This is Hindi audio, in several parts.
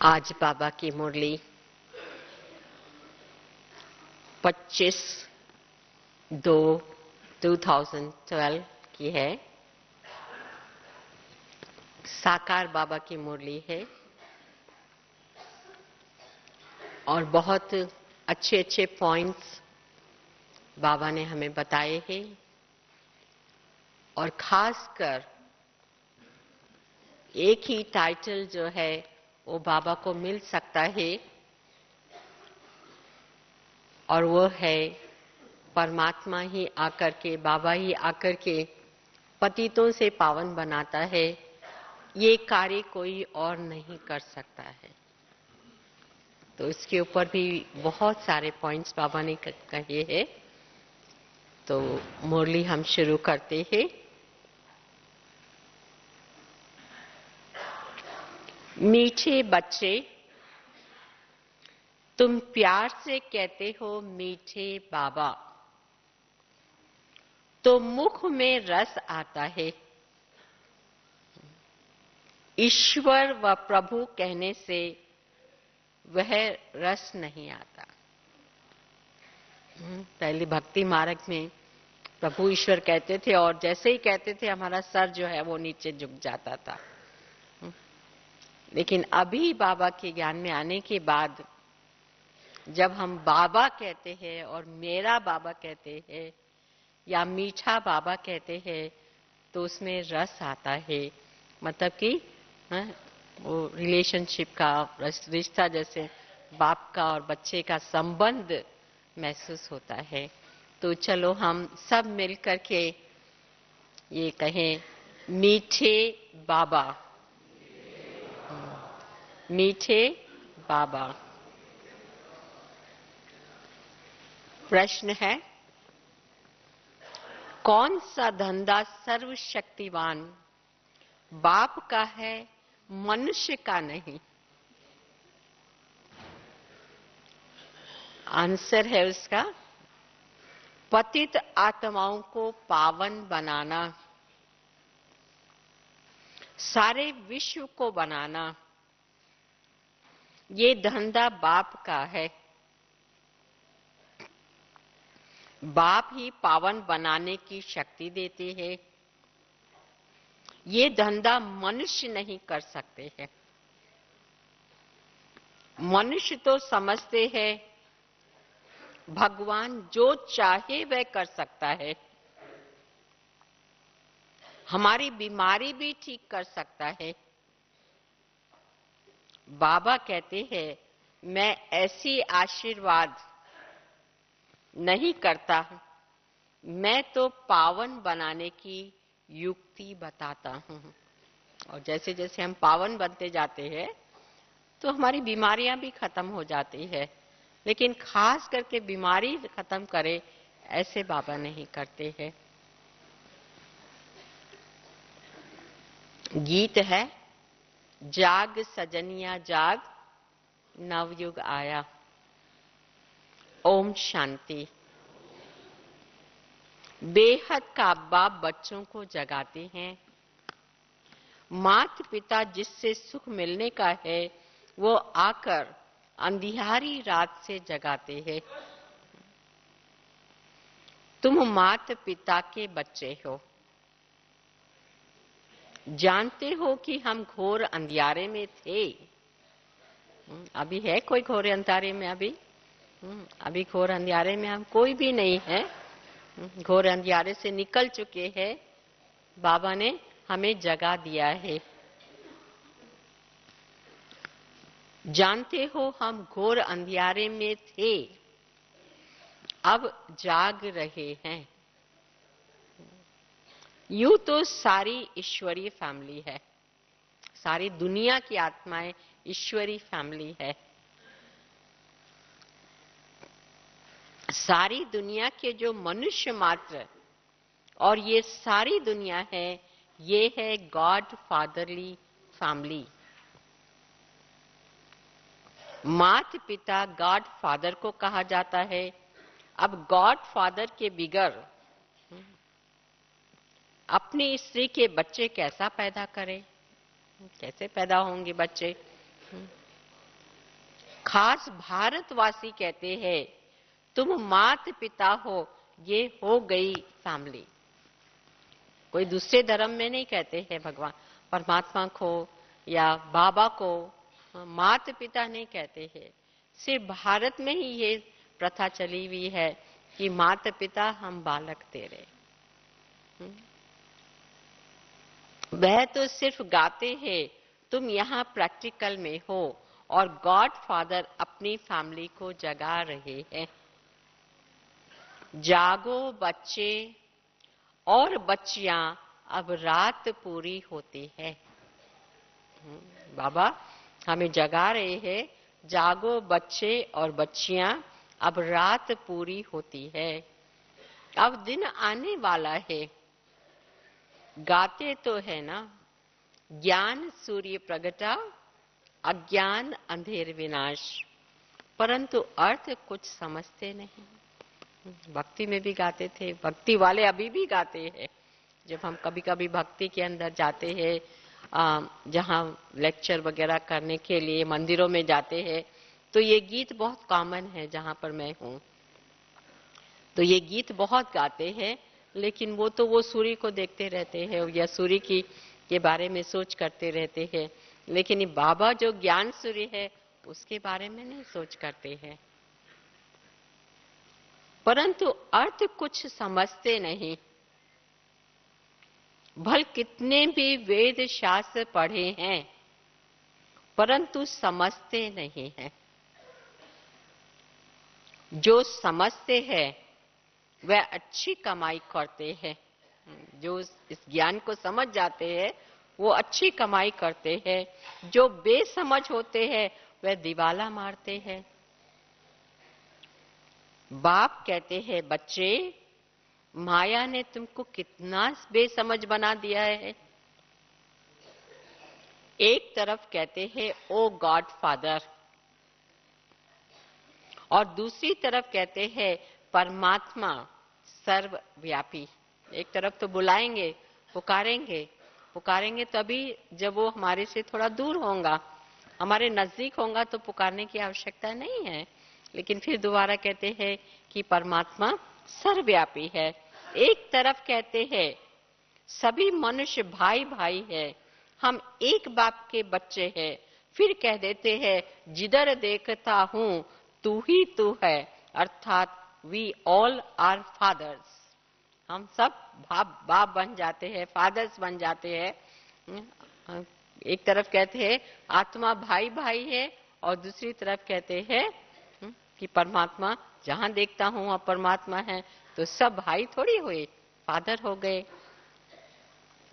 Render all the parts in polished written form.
आज बाबा की मुरली 25/2/2012 की है। साकार बाबा की मुरली है और बहुत अच्छे अच्छे पॉइंट्स बाबा ने हमें बताए हैं और खासकर एक ही टाइटल जो है वो बाबा को मिल सकता है और वो है परमात्मा ही आकर के, बाबा ही आकर के पतितों से पावन बनाता है। ये कार्य कोई और नहीं कर सकता है। तो इसके ऊपर भी बहुत सारे पॉइंट्स बाबा ने कहे हैं। तो मुरली हम शुरू करते हैं। मीठे बच्चे, तुम प्यार से कहते हो मीठे बाबा, तो मुख में रस आता है। ईश्वर व प्रभु कहने से वह रस नहीं आता। पहले भक्ति मार्ग में प्रभु ईश्वर कहते थे और जैसे ही कहते थे हमारा सर जो है वो नीचे झुक जाता था। लेकिन अभी बाबा के ज्ञान में आने के बाद जब हम बाबा कहते हैं और मेरा बाबा कहते हैं या मीठा बाबा कहते हैं तो उसमें रस आता है। मतलब कि वो रिलेशनशिप का रिश्ता, जैसे बाप का और बच्चे का संबंध महसूस होता है। तो चलो हम सब मिलकर के ये कहें, मीठे बाबा, मीठे बाबा। प्रश्न है, कौन सा धंधा सर्वशक्तिवान बाप का है, मनुष्य का नहीं? आंसर है उसका, पतित आत्माओं को पावन बनाना, सारे विश्व को बनाना, ये धंधा बाप का है। बाप ही पावन बनाने की शक्ति देते हैं। ये धंधा मनुष्य नहीं कर सकते हैं। मनुष्य तो समझते हैं भगवान जो चाहे वह कर सकता है, हमारी बीमारी भी ठीक कर सकता है। बाबा कहते हैं, मैं ऐसी आशीर्वाद नहीं करता, मैं तो पावन बनाने की युक्ति बताता हूं। और जैसे जैसे हम पावन बनते जाते हैं तो हमारी बीमारियां भी खत्म हो जाती है। लेकिन खास करके बीमारी खत्म करे ऐसे बाबा नहीं करते हैं। गीत है, जाग सजनिया जाग, नवयुग आया। ओम शांति। बेहद का बाप बच्चों को जगाते हैं। माता पिता जिससे सुख मिलने का है वो आकर अंधियारी रात से जगाते हैं। तुम माता पिता के बच्चे हो, जानते हो कि हम घोर अंधियारे में थे। अभी है कोई घोर अंधियारे में? अभी घोर अंधियारे में हम कोई भी नहीं है। घोर अंधियारे से निकल चुके हैं। बाबा ने हमें जगा दिया है। जानते हो हम घोर अंधियारे में थे, अब जाग रहे हैं। यूं तो सारी ईश्वरीय फैमिली है, सारी दुनिया की आत्माएं ईश्वरी फैमिली है। सारी दुनिया के जो मनुष्य मात्र और ये सारी दुनिया है, ये है गॉड फादरली फैमिली। माता पिता गॉड फादर को कहा जाता है। अब गॉड फादर के बिगर अपनी स्त्री के बच्चे कैसा पैदा करें? कैसे पैदा होंगे बच्चे? खास भारतवासी कहते हैं तुम मात पिता हो, ये हो गई फैमिली। कोई दूसरे धर्म में नहीं कहते हैं भगवान परमात्मा को या बाबा को मात पिता नहीं कहते हैं। सिर्फ भारत में ही ये प्रथा चली हुई है कि माता पिता हम बालक तेरे। वह तो सिर्फ गाते हैं, तुम यहाँ प्रैक्टिकल में हो और गॉड फादर अपनी फैमिली को जगा रहे हैं। जागो बच्चे और बच्चियां, अब रात पूरी होती है। बाबा हमें जगा रहे हैं, जागो बच्चे और बच्चियां, अब रात पूरी होती है। अब दिन आने वाला है। गाते तो है ना, ज्ञान सूर्य प्रगटा, अज्ञान अंधेर विनाश, परंतु अर्थ कुछ समझते नहीं। भक्ति में भी गाते थे, भक्ति वाले अभी भी गाते हैं। जब हम कभी कभी भक्ति के अंदर जाते हैं, जहाँ लेक्चर वगैरह करने के लिए मंदिरों में जाते हैं, तो ये गीत बहुत कॉमन है जहाँ पर मैं हूँ। तो ये गीत बहुत गाते हैं, लेकिन वो तो वो सूर्य को देखते रहते हैं या सूर्य की के बारे में सोच करते रहते हैं, लेकिन ये बाबा जो ज्ञान सूर्य है उसके बारे में नहीं सोच करते हैं। परंतु अर्थ कुछ समझते नहीं। भल कितने भी वेद शास्त्र पढ़े हैं, परंतु समझते नहीं हैं। जो समझते हैं वह अच्छी कमाई करते हैं। जो इस ज्ञान को समझ जाते हैं वो अच्छी कमाई करते हैं। जो बेसमझ होते हैं वह दिवाला मारते हैं। बाप कहते हैं बच्चे, माया ने तुमको कितना बेसमझ बना दिया है। एक तरफ कहते हैं ओ गॉड फादर, और दूसरी तरफ कहते हैं परमात्मा सर्वव्यापी। एक तरफ तो बुलाएंगे, पुकारेंगे, पुकारेंगे तभी जब वो हमारे से थोड़ा दूर होगा। हमारे नजदीक होगा तो पुकारने की आवश्यकता नहीं है, लेकिन फिर दोबारा कहते हैं कि परमात्मा सर्वव्यापी है। एक तरफ कहते हैं सभी मनुष्य भाई भाई है, हम एक बाप के बच्चे हैं। फिर कह देते हैं जिधर देखता हूं तू ही तू है, अर्थात वी ऑल आर फादर्स। हम सब बाप बन जाते हैं, फादर्स बन जाते हैं। एक तरफ कहते हैं आत्मा भाई भाई है, और दूसरी तरफ कहते हैं कि परमात्मा जहां देखता हूं वहां परमात्मा है, तो सब भाई थोड़ी हुए, फादर हो गए।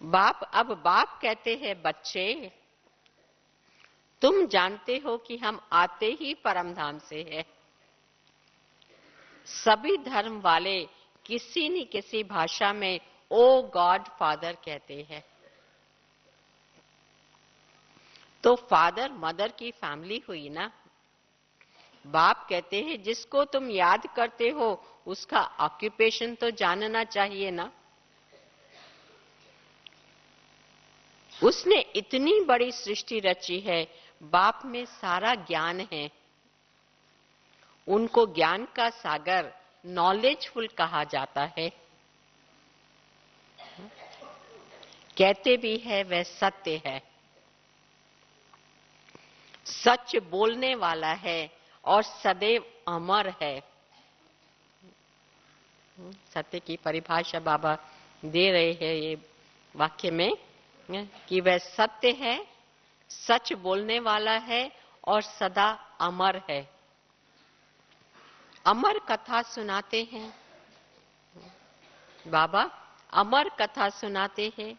अब बाप कहते हैं बच्चे, तुम जानते हो कि हम आते ही परमधाम से हैं। सभी धर्म वाले किसी न किसी भाषा में ओ गॉड फादर कहते हैं। तो फादर मदर की फैमिली हुई ना। बाप कहते हैं जिसको तुम याद करते हो उसका ऑक्यूपेशन तो जानना चाहिए ना। उसने इतनी बड़ी सृष्टि रची है, बाप में सारा ज्ञान है। उनको ज्ञान का सागर नॉलेजफुल कहा जाता है। कहते भी है वह सत्य है, सच बोलने वाला है और सदैव अमर है। सत्य की परिभाषा बाबा दे रहे हैं ये वाक्य में कि वह सत्य है, सच बोलने वाला है और सदा अमर है। अमर कथा सुनाते हैं बाबा, अमर कथा सुनाते हैं।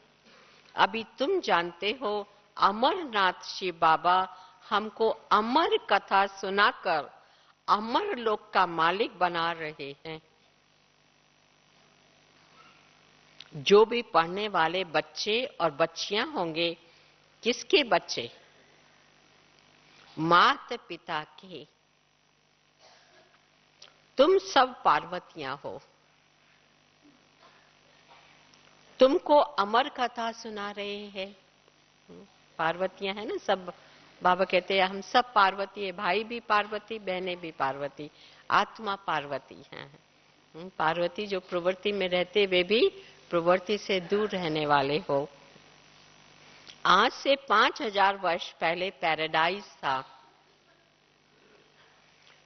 अभी तुम जानते हो अमरनाथ शिव बाबा हमको अमर कथा सुनाकर अमर लोक का मालिक बना रहे हैं। जो भी पढ़ने वाले बच्चे और बच्चियां होंगे, किसके बच्चे? माता पिता के। तुम सब पार्वतियां हो, तुमको अमर कथा सुना रहे हैं। पार्वतियां है ना, सब बाबा कहते हैं हम सब पार्वती है, भाई भी पार्वती, बहनें भी पार्वती, आत्मा पार्वती है। पार्वती जो प्रवृत्ति में रहते वे भी प्रवृत्ति से दूर रहने वाले हो। आज से 5000 वर्ष पहले पैराडाइज था।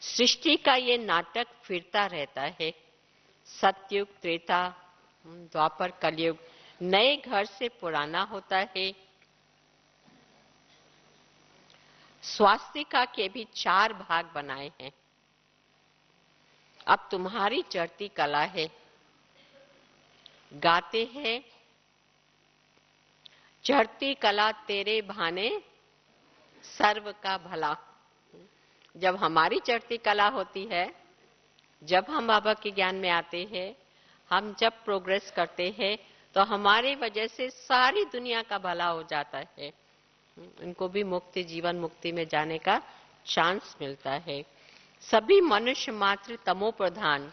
सृष्टि का ये नाटक फिरता रहता है। सतयुग, त्रेता, द्वापर, कलयुग, नए घर से पुराना होता है। स्वास्तिका के भी 4 भाग बनाए हैं। अब तुम्हारी चढ़ती कला है, गाते हैं चढ़ती कला तेरे भाने सर्व का भला। जब हमारी चढ़ती कला होती है, जब हम बाबा के ज्ञान में आते हैं, हम जब प्रोग्रेस करते हैं, तो हमारे वजह से सारी दुनिया का भला हो जाता है। उनको भी मुक्ति, जीवन मुक्ति में जाने का चांस मिलता है। सभी मनुष्य मात्र तमो प्रधान,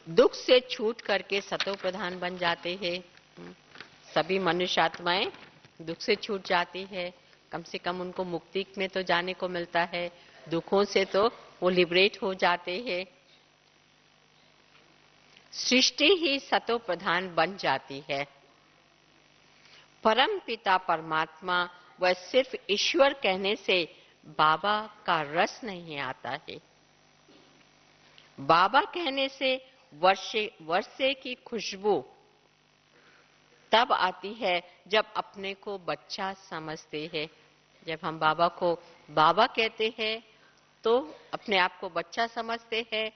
दुख से छूट करके सतो प्रधान बन जाते हैं। सभी मनुष्य आत्माएं दुख से छूट जाती है, कम से कम उनको मुक्ति में तो जाने को मिलता है, दुखों से तो वो लिबरेट हो जाते हैं। सृष्टि ही सतो प्रधान बन जाती है। परम पिता परमात्मा वह सिर्फ ईश्वर कहने से बाबा का रस नहीं आता है। बाबा कहने से वर्षे की खुशबू तब आती है जब अपने को बच्चा समझते हैं। जब हम बाबा को बाबा कहते हैं तो अपने आप को बच्चा समझते हैं,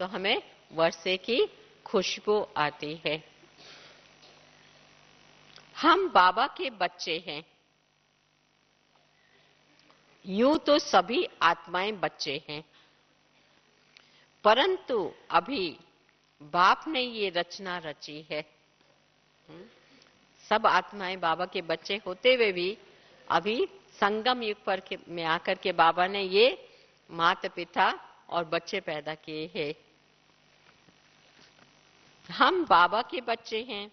तो हमें वर्षे की खुशबू आती है। हम बाबा के बच्चे हैं। यूं तो सभी आत्माएं बच्चे हैं, परंतु अभी बाप ने ये रचना रची है। सब आत्माएं बाबा के बच्चे होते हुए भी अभी संगम युग पर में आकर के बाबा ने ये माता पिता और बच्चे पैदा किए हैं। हम बाबा के बच्चे हैं।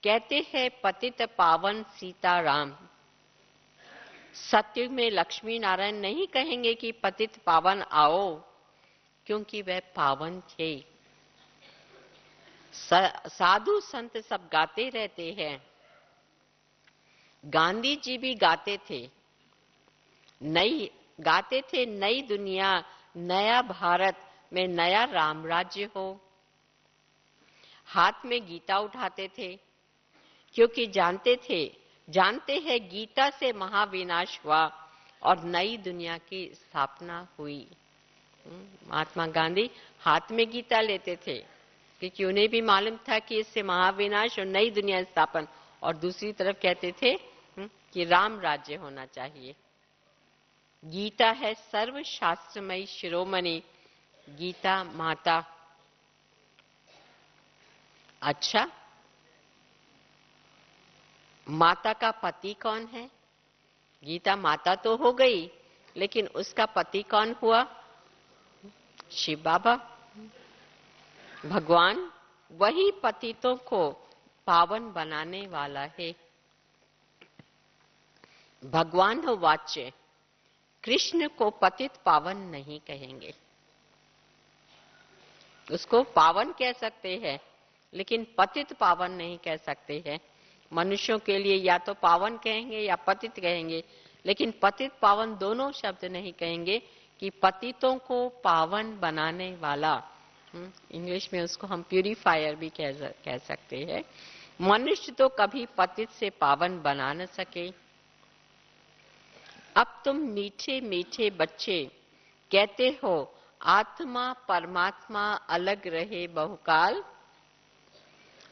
कहते हैं पतित पावन सीताराम। सतयुग में लक्ष्मी नारायण नहीं कहेंगे कि पतित पावन आओ, क्योंकि वह पावन थे। साधु संत सब गाते रहते हैं। गांधी जी भी गाते थे, नई दुनिया, नया भारत में नया राम राज्य हो। हाथ में गीता उठाते थे, क्योंकि जानते हैं गीता से महाविनाश हुआ और नई दुनिया की स्थापना हुई। महात्मा गांधी हाथ में गीता लेते थे, क्योंकि उन्हें भी मालूम था कि इससे महाविनाश और नई दुनिया स्थापन, और दूसरी तरफ कहते थे कि राम राज्य होना चाहिए। गीता है सर्व शास्त्रमयी शिरोमणि, गीता माता। अच्छा, माता का पति कौन है? गीता माता तो हो गई, लेकिन उसका पति कौन हुआ? शिव बाबा। भगवान वही पतितों को पावन बनाने वाला है। भगवान हो वाच्य, कृष्ण को पतित पावन नहीं कहेंगे। उसको पावन कह सकते हैं, लेकिन पतित पावन नहीं कह सकते हैं। मनुष्यों के लिए या तो पावन कहेंगे या पतित कहेंगे, लेकिन पतित पावन दोनों शब्द नहीं कहेंगे कि पतितों को पावन बनाने वाला। इंग्लिश में उसको हम प्यूरिफायर भी कह सकते हैं। मनुष्य तो कभी पतित से पावन बना न सके। अब तुम मीठे मीठे बच्चे कहते हो आत्मा परमात्मा अलग रहे बहुकाल।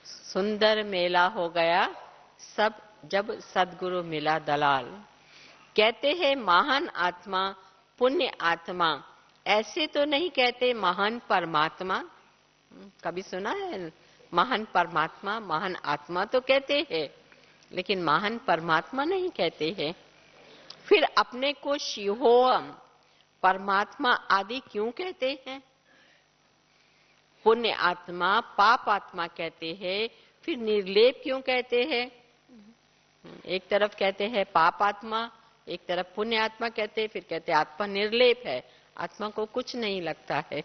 सुंदर मेला हो गया सब जब सदगुरु मिला दलाल। कहते हैं महान आत्मा पुण्य आत्मा, ऐसे तो नहीं कहते महान परमात्मा। कभी सुना है? महान परमात्मा, महान आत्मा तो कहते हैं, लेकिन महान परमात्मा नहीं कहते हैं। फिर अपने को शिवोहम, परमात्मा आदि क्यों कहते हैं? पुण्य आत्मा, पाप आत्मा कहते हैं, फिर निर्लेप क्यों कहते हैं? एक तरफ कहते हैं पाप आत्मा, एक तरफ पुण्य आत्मा कहते, फिर कहते आत्मा निर्लेप है, आत्मा को कुछ नहीं लगता है।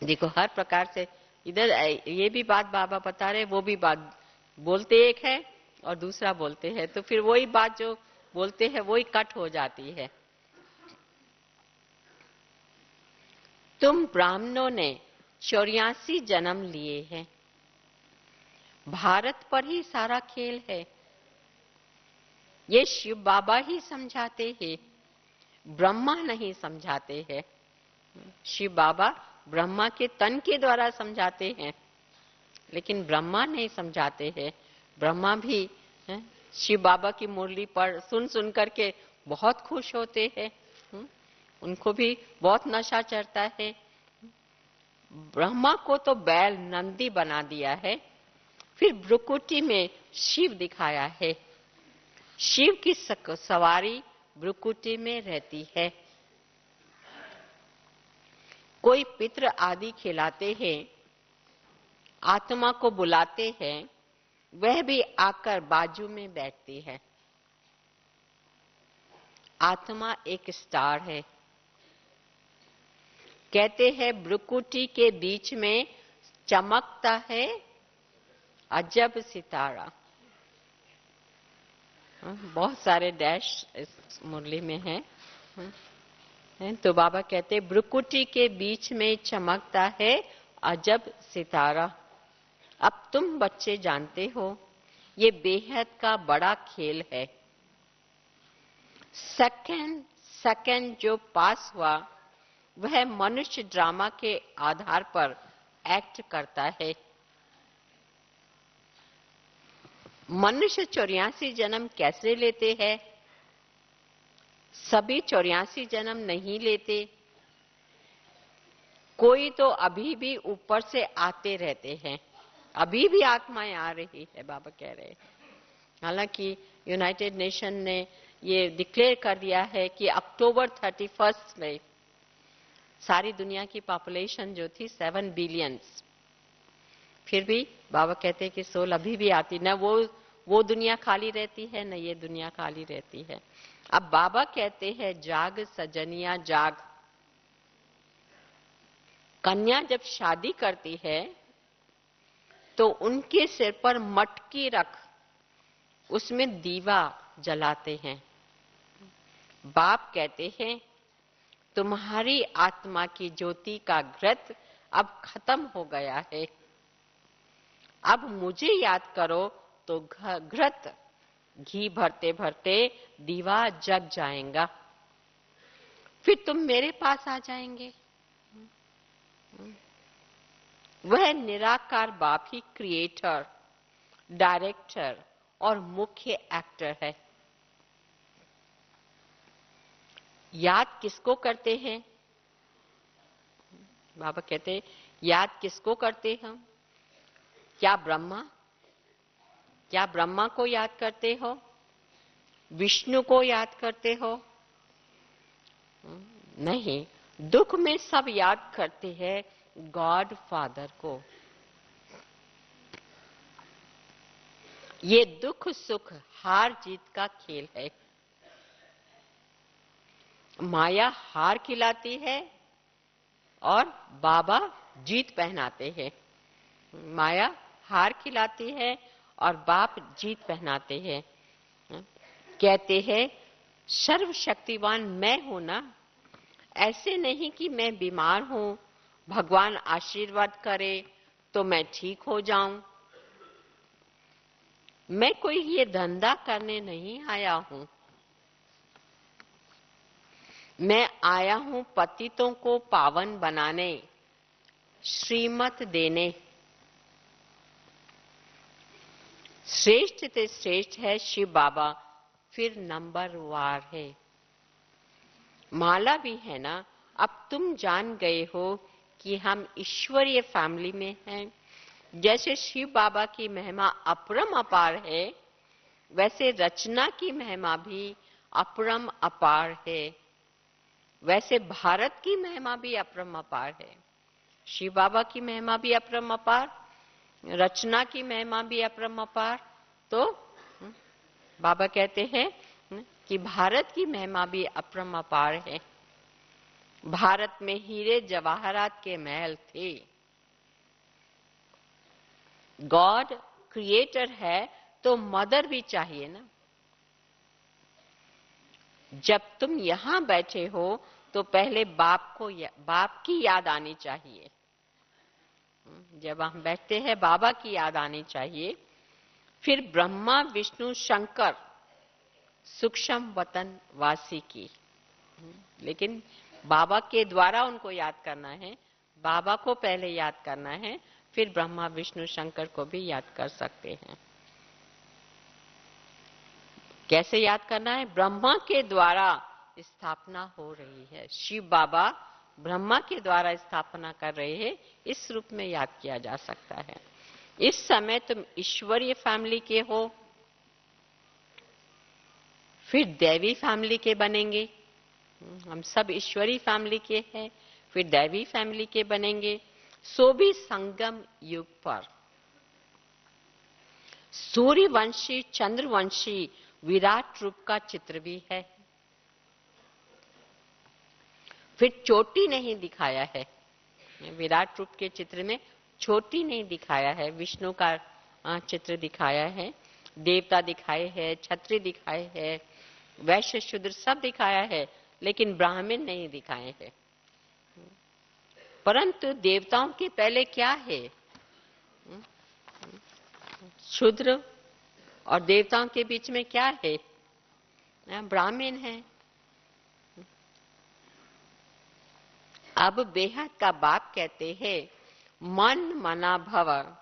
देखो हर प्रकार से इधर ये भी बात बाबा बता रहे, वो भी बात बोलते एक है और दूसरा बोलते हैं, तो फिर वही बात जो बोलते हैं वही कट हो जाती है। तुम ब्राह्मणों ने 84 जन्म लिए हैं, भारत पर ही सारा खेल है। ये शिव बाबा ही समझाते हैं, ब्रह्मा नहीं समझाते हैं। शिव बाबा ब्रह्मा के तन के द्वारा समझाते हैं, लेकिन ब्रह्मा नहीं समझाते हैं। ब्रह्मा भी शिव बाबा की मुरली पर सुन सुन करके बहुत खुश होते हैं, उनको भी बहुत नशा चढ़ता है। ब्रह्मा को तो बैल नंदी बना दिया है, फिर भ्रुकुटी में शिव दिखाया है। शिव की सवारी भ्रुकुटी में रहती है। कोई पितृ आदि खिलाते हैं, आत्मा को बुलाते हैं, वह भी आकर बाजू में बैठती है। आत्मा एक स्टार है। कहते हैं भ्रुकुटी के बीच में चमकता है अजब सितारा। बहुत सारे डैश इस मुरली में है। तो बाबा कहते भ्रुकुटी के बीच में चमकता है अजब सितारा। अब तुम बच्चे जानते हो ये बेहद का बड़ा खेल है। सेकंड सेकंड जो पास हुआ वह मनुष्य ड्रामा के आधार पर एक्ट करता है। मनुष्य 84 जन्म कैसे लेते हैं? सभी 84 जन्म नहीं लेते, कोई तो अभी भी ऊपर से आते रहते हैं, अभी भी आत्माएं आ रही है, बाबा कह रहे हैं। हालांकि यूनाइटेड नेशन ने ये डिक्लेयर कर दिया है कि अक्टूबर 31 में सारी दुनिया की पॉपुलेशन जो थी 7 बिलियन, फिर भी बाबा कहते हैं कि सोल अभी भी आती, न वो दुनिया खाली रहती है, न ये दुनिया खाली रहती है। अब बाबा कहते हैं जाग सजनिया जाग। कन्या जब शादी करती है तो उनके सिर पर मटकी रख उसमें दीवा जलाते हैं। बाप कहते हैं तुम्हारी आत्मा की ज्योति का घृत अब खत्म हो गया है, अब मुझे याद करो तो घृत घी भरते भरते दीवा जग जाएगा, फिर तुम मेरे पास आ जाएंगे। वह निराकार बाप ही क्रिएटर, डायरेक्टर और मुख्य एक्टर है। याद किसको करते हैं? बाबा कहते याद किसको करते हम? क्या ब्रह्मा को याद करते हो? विष्णु को याद करते हो? नहीं, दुख में सब याद करते हैं गॉड फादर को। ये दुख सुख हार जीत का खेल है। माया हार खिलाती है और बाबा जीत पहनाते हैं। माया हार खिलाती है और बाप जीत पहनाते हैं। कहते हैं सर्वशक्तिवान मैं हूं ना, ऐसे नहीं कि मैं बीमार हूं, भगवान आशीर्वाद करे तो मैं ठीक हो जाऊं। मैं कोई ये धंधा करने नहीं आया हूं, मैं आया हूं पतितों को पावन बनाने, श्रीमत देने। श्रेष्ठ से श्रेष्ठ है शिव बाबा, फिर नंबर वार है। माला भी है ना। अब तुम जान गए हो कि हम ईश्वरीय फैमिली में हैं। जैसे शिव बाबा की महिमा अपरम अपार है, वैसे रचना की महिमा भी अपरम अपार है। वैसे भारत की महिमा भी अपरम अपार है। शिव बाबा की महिमा भी अपरम अपार, रचना की महिमा भी अपरम अपार। तो बाबा कहते हैं कि भारत की महिमा भी अपरंपार है। भारत में हीरे जवाहरात के महल थे। गॉड क्रिएटर है तो मदर भी चाहिए ना। जब तुम यहां बैठे हो तो पहले बाप की याद आनी चाहिए। जब हम बैठते हैं बाबा की याद आनी चाहिए, फिर ब्रह्मा विष्णु शंकर सूक्ष्म वतन वासी की। लेकिन बाबा के द्वारा उनको याद करना है, बाबा को पहले याद करना है, फिर ब्रह्मा विष्णु शंकर को भी याद कर सकते हैं। कैसे याद करना है? ब्रह्मा के द्वारा स्थापना हो रही है, शिव बाबा ब्रह्मा के द्वारा स्थापना कर रहे हैं, इस रूप में याद किया जा सकता है। इस समय तुम ईश्वरीय फैमिली के हो, फिर दैवी फैमिली के बनेंगे। हम सब ईश्वरी फैमिली के हैं, फिर दैवी फैमिली के बनेंगे, सो भी संगम युग पर। सूर्यवंशी चंद्रवंशी विराट रूप का चित्र भी है। फिर चोटी नहीं दिखाया है, विराट रूप के चित्र में चोटी नहीं दिखाया है, विष्णु का चित्र दिखाया है, देवता दिखाए हैं, क्षत्रिय दिखाए हैं, वैश्य शूद्र सब दिखाया है, लेकिन ब्राह्मण नहीं दिखाए हैं। परंतु देवताओं के पहले क्या है? शूद्र और देवताओं के बीच में क्या है? ब्राह्मण है। अब बेहद का बाप कहते हैं, मन मना भव,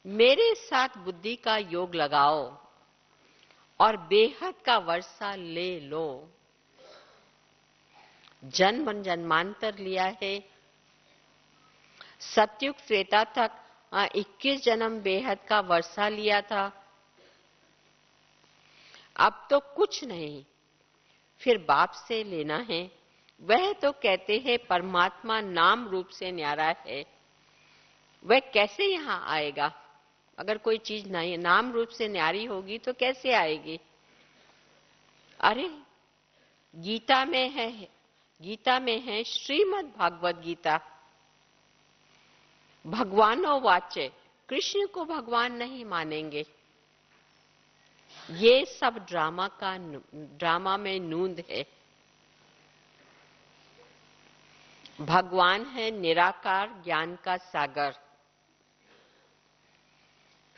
मेरे साथ बुद्धि का योग लगाओ और बेहद का वर्षा ले लो। जन्म जन्मांतर लिया है, सतयुग त्रेता तक 21 जन्म बेहद का वर्षा लिया था। अब तो कुछ नहीं, फिर बाप से लेना है। वह तो कहते हैं परमात्मा नाम रूप से न्यारा है, वह कैसे यहां आएगा? अगर कोई चीज नहीं नाम रूप से न्यारी होगी तो कैसे आएगी? अरे गीता में है श्रीमद् भागवत गीता, भगवानो वाच्य, कृष्ण को भगवान नहीं मानेंगे। ये सब ड्रामा में नूंद है। भगवान है निराकार ज्ञान का सागर।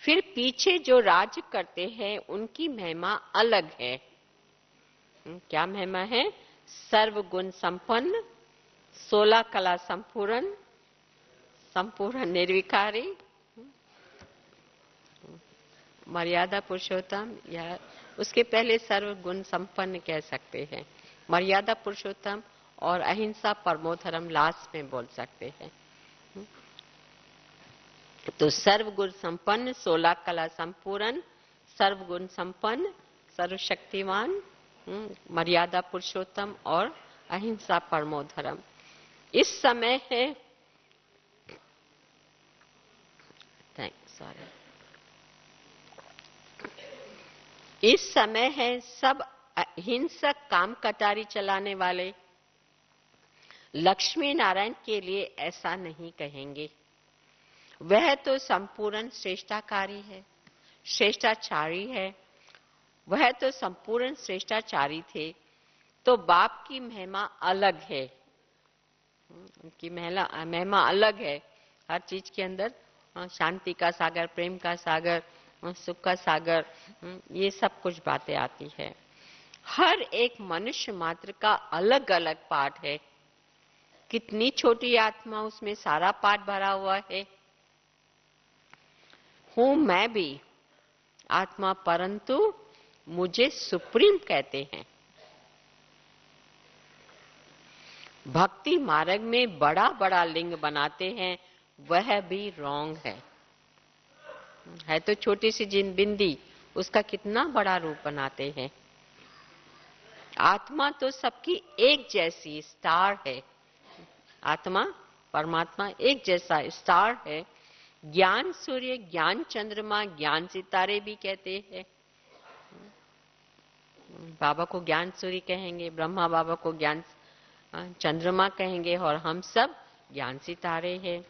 फिर पीछे जो राज्य करते हैं उनकी महिमा अलग है। क्या महिमा है? सर्वगुण संपन्न, 16 कला संपूर्ण, संपूर्ण निर्विकारी, मर्यादा पुरुषोत्तम, या उसके पहले सर्वगुण संपन्न कह सकते हैं। मर्यादा पुरुषोत्तम और अहिंसा परमो धर्म लास्ट में बोल सकते हैं। तो सर्वगुण संपन्न, 16 कला संपूर्ण, सर्वगुण संपन्न, सर्वशक्तिमान, मर्यादा पुरुषोत्तम और अहिंसा परमो धर्म। इस समय है इस समय है सब हिंसक काम कटारी चलाने वाले लक्ष्मी नारायण के लिए ऐसा नहीं कहेंगे। वह तो संपूर्ण श्रेष्ठाकारी है, श्रेष्ठाचारी है। वह तो संपूर्ण श्रेष्ठाचारी थे, तो बाप की महिमा अलग है, उनकी महिमा अलग है। हर चीज के अंदर शांति का सागर, प्रेम का सागर, सुख का सागर, ये सब कुछ बातें आती है। हर एक मनुष्य मात्र का अलग अलग पाठ है। कितनी छोटी आत्मा, उसमें सारा पाठ भरा हुआ है। हूं मैं भी आत्मा, परंतु मुझे सुप्रीम कहते हैं। भक्ति मार्ग में बड़ा बड़ा लिंग बनाते हैं, वह भी रॉन्ग है तो छोटी सी जिन बिंदी, उसका कितना बड़ा रूप बनाते हैं। आत्मा तो सबकी एक जैसी स्टार है। आत्मा परमात्मा एक जैसा स्टार है। ज्ञान सूर्य, ज्ञान चंद्रमा, ज्ञान सितारे भी कहते हैं। बाबा को ज्ञान सूर्य कहेंगे, ब्रह्मा बाबा को ज्ञान चंद्रमा कहेंगे, और हम सब ज्ञान सितारे हैं।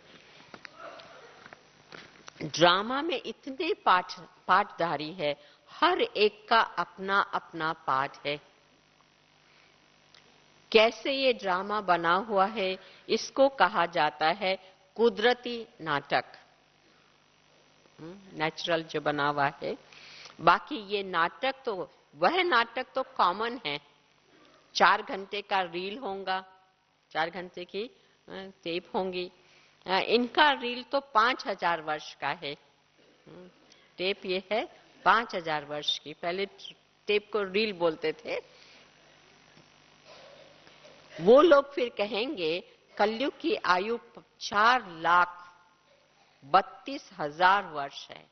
ड्रामा में इतने पाठधारी है, हर एक का अपना अपना पाठ है। कैसे ये ड्रामा बना हुआ है, इसको कहा जाता है कुदरती नाटक, नेचुरल जो बना हुआ है। बाकी ये नाटक तो, वह नाटक तो कॉमन है। 4 घंटे का रील होगा, 4 घंटे की टेप होंगी। इनका रील तो 5000 वर्ष का है। टेप ये है 5000 वर्ष की। पहले टेप को रील बोलते थे। वो लोग फिर कहेंगे कलयुग की आयु 4,32,000 वर्ष है।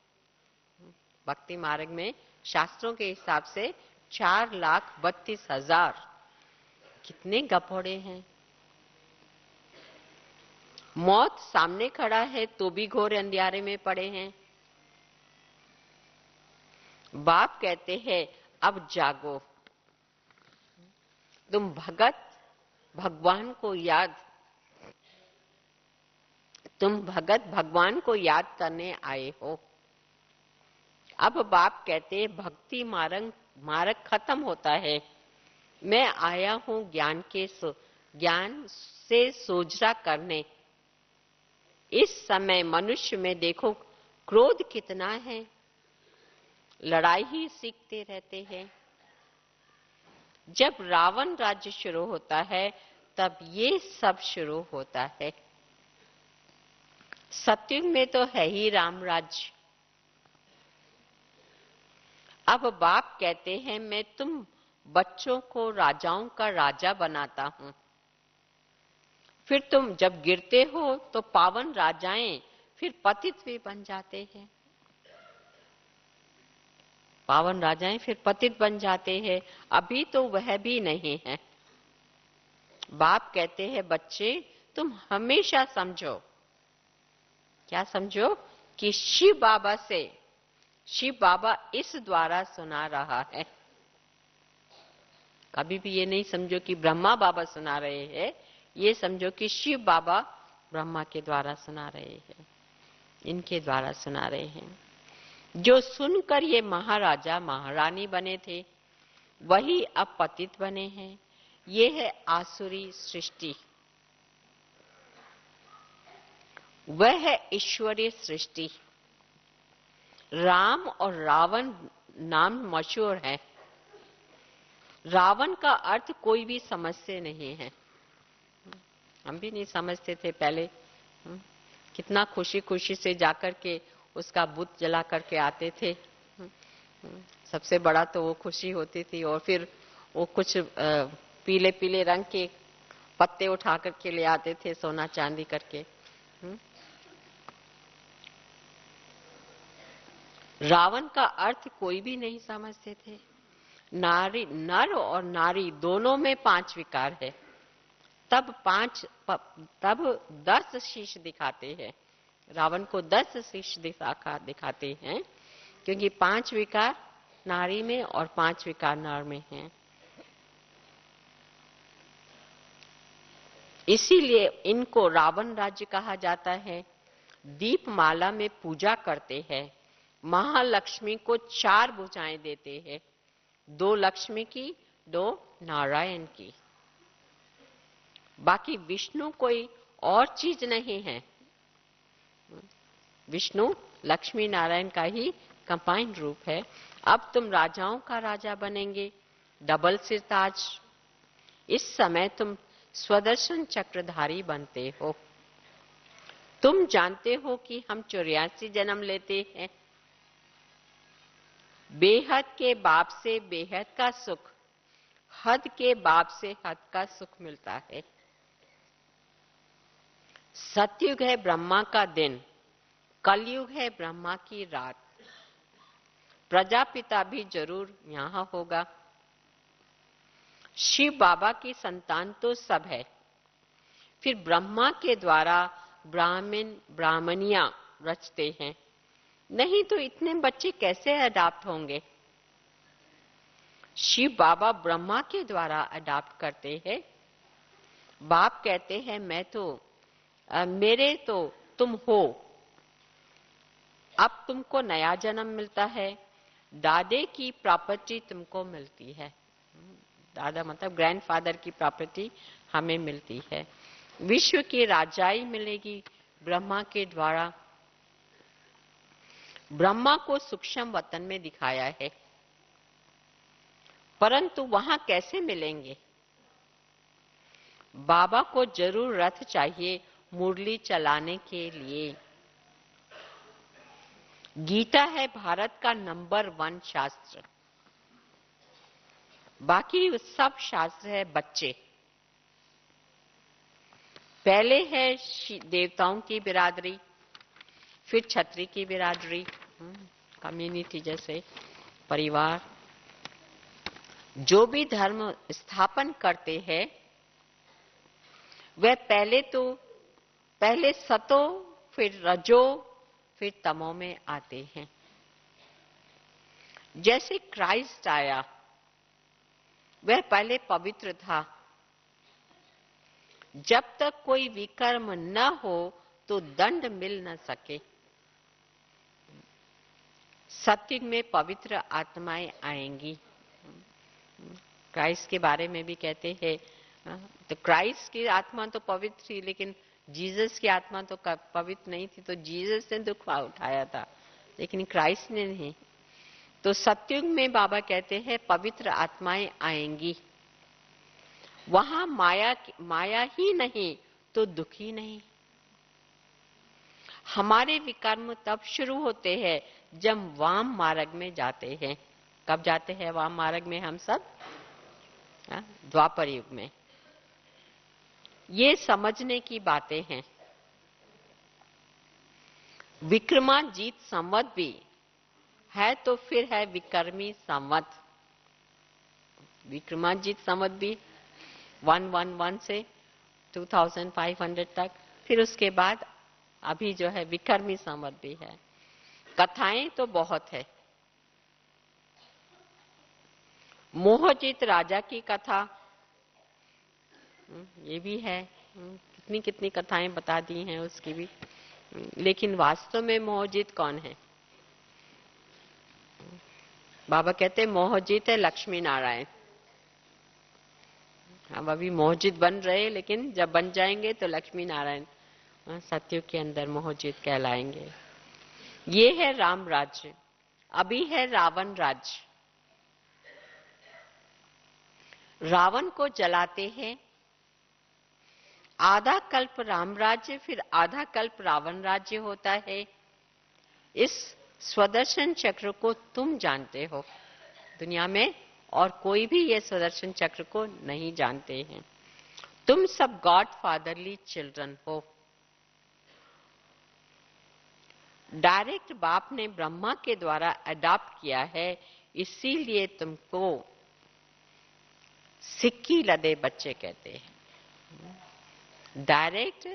भक्ति मार्ग में शास्त्रों के हिसाब से 4,32,000। कितने गपोड़े हैं। मौत सामने खड़ा है तो भी घोर अंधियारे में पड़े हैं। बाप कहते हैं अब जागो, तुम भगवान को याद करने आए हो। अब बाप कहते हैं भक्ति मार्ग खत्म होता है, मैं आया हूं ज्ञान से सोजरा करने। इस समय मनुष्य में देखो क्रोध कितना है, लड़ाई ही सीखते रहते हैं। जब रावण राज्य शुरू होता है तब ये सब शुरू होता है। सतयुग में तो है ही राम राज्य। अब बाप कहते हैं मैं तुम बच्चों को राजाओं का राजा बनाता हूं। फिर तुम जब गिरते हो तो पावन राजाएं फिर पतित भी बन जाते हैं। पावन राजाएं फिर पतित बन जाते हैं। अभी तो वह भी नहीं है। बाप कहते हैं बच्चे तुम हमेशा समझो, क्या समझो, कि शिव बाबा इस द्वारा सुना रहा है। कभी भी ये नहीं समझो कि ब्रह्मा बाबा सुना रहे हैं, ये समझो कि शिव बाबा ब्रह्मा के द्वारा सुना रहे हैं, इनके द्वारा सुना रहे हैं। जो सुनकर ये महाराजा महारानी बने थे वही अब पतित बने हैं। ये है आसुरी सृष्टि, वह है ईश्वरीय सृष्टि। राम और रावण नाम मशहूर है। रावण का अर्थ कोई भी समझते नहीं है। हम भी नहीं समझते थे पहले। कितना खुशी खुशी से जाकर के उसका बुत जला करके आते थे। सबसे बड़ा तो वो खुशी होती थी। और फिर वो कुछ पीले पीले रंग के पत्ते उठा करके ले आते थे, सोना चांदी करके। रावण का अर्थ कोई भी नहीं समझते थे। नर और नारी दोनों में 5 विकार है। तब 10 शीश दिखाते हैं। रावण को 10 शीश दिखाते हैं, क्योंकि 5 विकार नारी में और 5 विकार नर में हैं। इसीलिए इनको रावण राज्य कहा जाता है। दीपमाला में पूजा करते हैं। महालक्ष्मी को 4 भुजाएं देते हैं, 2 लक्ष्मी की, 2 नारायण की। बाकी विष्णु कोई और चीज नहीं है। विष्णु लक्ष्मी नारायण का ही कंबाइंड रूप है। अब तुम राजाओं का राजा बनेंगे, डबल सिर ताज। इस समय तुम स्वदर्शन चक्रधारी बनते हो। तुम जानते हो कि हम 84 जन्म लेते हैं। बेहद के बाप से बेहद का सुख, हद के बाप से हद का सुख मिलता है। सतयुग है ब्रह्मा का दिन, कलयुग है ब्रह्मा की रात। प्रजापिता भी जरूर यहां होगा। शिव बाबा की संतान तो सब है। फिर ब्रह्मा के द्वारा ब्राह्मणियां रचते हैं। नहीं तो इतने बच्चे कैसे अडॉप्ट होंगे। शिव बाबा ब्रह्मा के द्वारा अडॉप्ट करते हैं। बाप कहते हैं मैं तो मेरे तो तुम हो, अब तुमको नया जन्म मिलता है, दादे की प्रॉपर्टी तुमको मिलती है। दादा मतलब ग्रैंडफादर की प्रॉपर्टी हमें मिलती है। विश्व की राजाई मिलेगी ब्रह्मा के द्वारा। ब्रह्मा को सूक्ष्म वतन में दिखाया है, परंतु वहां कैसे मिलेंगे? बाबा को जरूर रथ चाहिए मुरली चलाने के लिए। गीता है भारत का नंबर 1 शास्त्र, बाकी सब शास्त्र है बच्चे। पहले है देवताओं की बिरादरी, फिर छत्री की बिरादरी, कम्युनिटी जैसे परिवार। जो भी धर्म स्थापन करते हैं वह पहले सतो, फिर रजो, फिर तमो में आते हैं। जैसे क्राइस्ट आया, वह पहले पवित्र था। जब तक कोई विकर्म न हो तो दंड मिल न सके। सत्युग में पवित्र आत्माएं आएंगी। क्राइस्ट के बारे में भी कहते हैं, तो क्राइस्ट की आत्मा तो पवित्र थी, लेकिन जीसस की आत्मा तो पवित्र नहीं थी, तो जीसस ने दुख उठाया था, लेकिन क्राइस्ट ने नहीं। तो सत्युग में बाबा कहते हैं पवित्र आत्माएं आएंगी। वहां माया ही नहीं तो दुख ही नहीं। हमारे विकर्म तब शुरू होते हैं जब वाम मार्ग में जाते हैं। कब जाते हैं वाम मार्ग में हम सब? द्वापर युग में। ये समझने की बातें हैं। विक्रमाजीत संवत भी है तो फिर है विक्रमी संवत। विक्रमाजीत संवत भी 111 से 2500 तक, फिर उसके बाद अभी जो है विक्रमी संवत भी है। कथाएं तो बहुत है। मोहजित राजा की कथा ये भी है। कितनी कितनी कथाएं बता दी हैं उसकी भी, लेकिन वास्तव में मोहजित कौन है? बाबा कहते मोहजित है लक्ष्मी नारायण। हम अभी मोहजित बन रहे, लेकिन जब बन जाएंगे तो लक्ष्मी नारायण सत्युग के अंदर मोहजित कहलाएंगे। ये है राम राज्य, अभी है रावण राज्य। रावण को जलाते हैं। आधा कल्प राम राज्य, फिर आधा कल्प रावण राज्य होता है। इस स्वदर्शन चक्र को तुम जानते हो, दुनिया में और कोई भी ये स्वदर्शन चक्र को नहीं जानते हैं। तुम सब गॉड फादरली चिल्ड्रन हो। डायरेक्ट बाप ने ब्रह्मा के द्वारा अडॉप्ट किया है, इसीलिए तुमको सिक्की लदे बच्चे कहते हैं। डायरेक्ट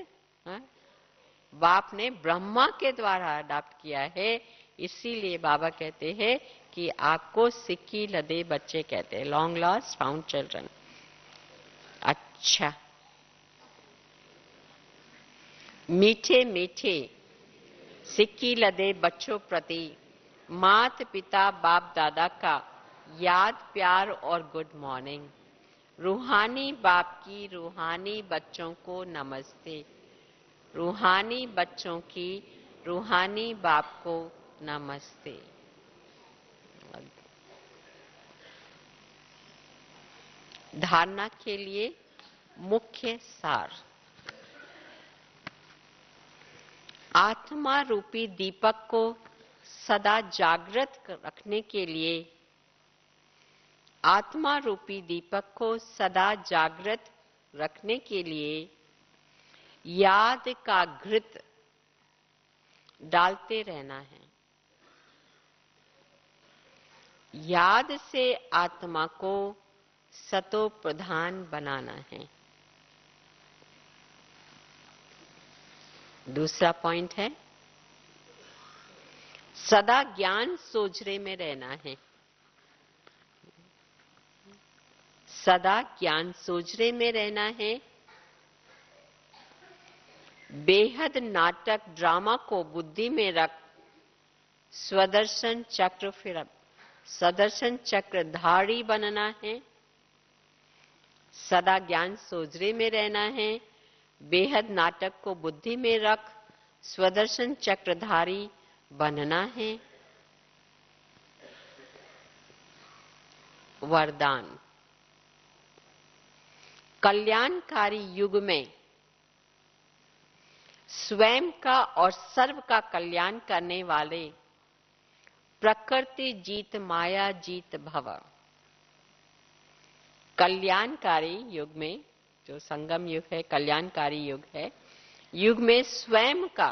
बाप ने ब्रह्मा के द्वारा अडॉप्ट किया है, इसीलिए बाबा कहते हैं कि आपको सिक्की लदे बच्चे कहते हैं, लॉन्ग लॉस्ट फाउंड चिल्ड्रन। अच्छा, मीठे मीठे सिक्की लदे बच्चों प्रति मात पिता बाप दादा का याद, प्यार और गुड मॉर्निंग। रूहानी बाप की रूहानी बच्चों को नमस्ते। रूहानी बच्चों की रूहानी बाप को नमस्ते। धारणा के लिए मुख्य सार। आत्मा रूपी दीपक को सदा जागृत रखने के लिए, आत्मा रूपी दीपक को सदा जागृत रखने के लिए याद का घृत डालते रहना है। याद से आत्मा को सतो प्रधान बनाना है। दूसरा पॉइंट है सदा ज्ञान सोजरे में रहना है। सदा ज्ञान सोजरे में रहना है, बेहद नाटक ड्रामा को बुद्धि में रख स्वदर्शन चक्र फिर सदर्शन चक्रधारी बनना है। सदा ज्ञान सोजरे में रहना है, बेहद नाटक को बुद्धि में रख स्वदर्शन चक्रधारी बनना है। वरदान। कल्याणकारी युग में स्वयं का और सर्व का कल्याण करने वाले प्रकृति जीत माया जीत भव। कल्याणकारी युग में, जो संगम युग है, कल्याणकारी युग है, युग में स्वयं का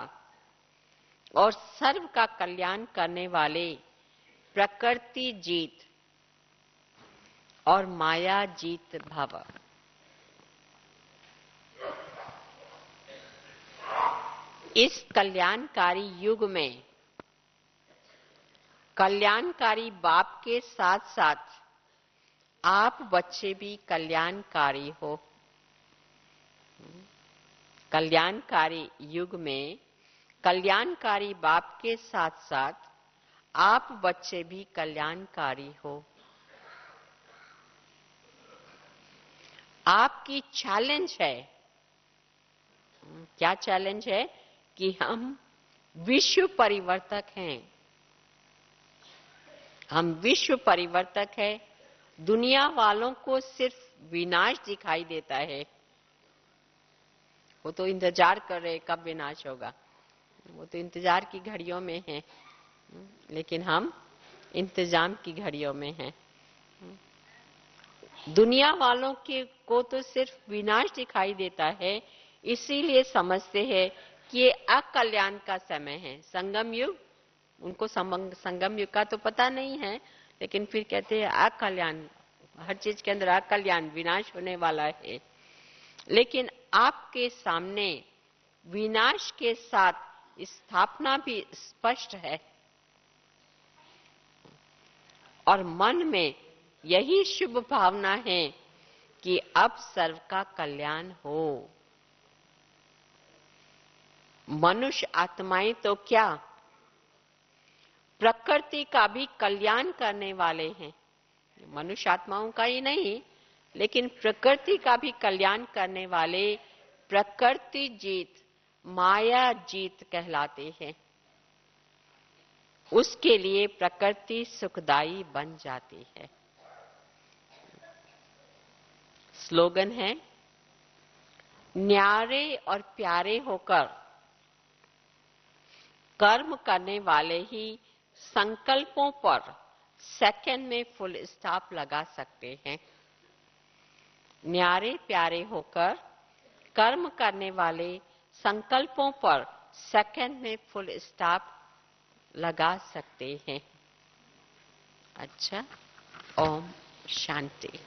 और सर्व का कल्याण करने वाले प्रकृति जीत और माया जीत भव। इस कल्याणकारी युग में कल्याणकारी बाप के साथ साथ आप बच्चे भी कल्याणकारी हो। कल्याणकारी युग में कल्याणकारी बाप के साथ साथ आप बच्चे भी कल्याणकारी हो। आपकी चैलेंज है, क्या चैलेंज है? कि हम विश्व परिवर्तक हैं। हम विश्व परिवर्तक हैं। दुनिया वालों को सिर्फ विनाश दिखाई देता है। वो तो इंतजार कर रहे कब विनाश होगा, वो तो इंतजार की घड़ियों में है, लेकिन हम इंतजाम की घड़ियों में हैं। दुनिया वालों को तो सिर्फ विनाश दिखाई देता है, इसीलिए समझते हैं कि ये अकल्याण का समय है, संगम युग। उनको संगम युग का तो पता नहीं है, लेकिन फिर कहते हैं अकल्याण, हर चीज के अंदर अकल्याण, विनाश होने वाला है। लेकिन आपके सामने विनाश के साथ स्थापना भी स्पष्ट है और मन में यही शुभ भावना है कि अब सर्व का कल्याण हो। मनुष्य आत्माएं तो क्या, प्रकृति का भी कल्याण करने वाले हैं। मनुष्य आत्माओं का ही नहीं, लेकिन प्रकृति का भी कल्याण करने वाले प्रकृति जीत माया जीत कहलाते हैं। उसके लिए प्रकृति सुखदायी बन जाती है। स्लोगन है, न्यारे और प्यारे होकर कर्म करने वाले ही संकल्पों पर सेकंड में फुल स्टॉप लगा सकते हैं। न्यारे प्यारे होकर कर्म करने वाले संकल्पों पर सेकंड में फुल स्टॉप लगा सकते हैं। अच्छा, ओम शांति।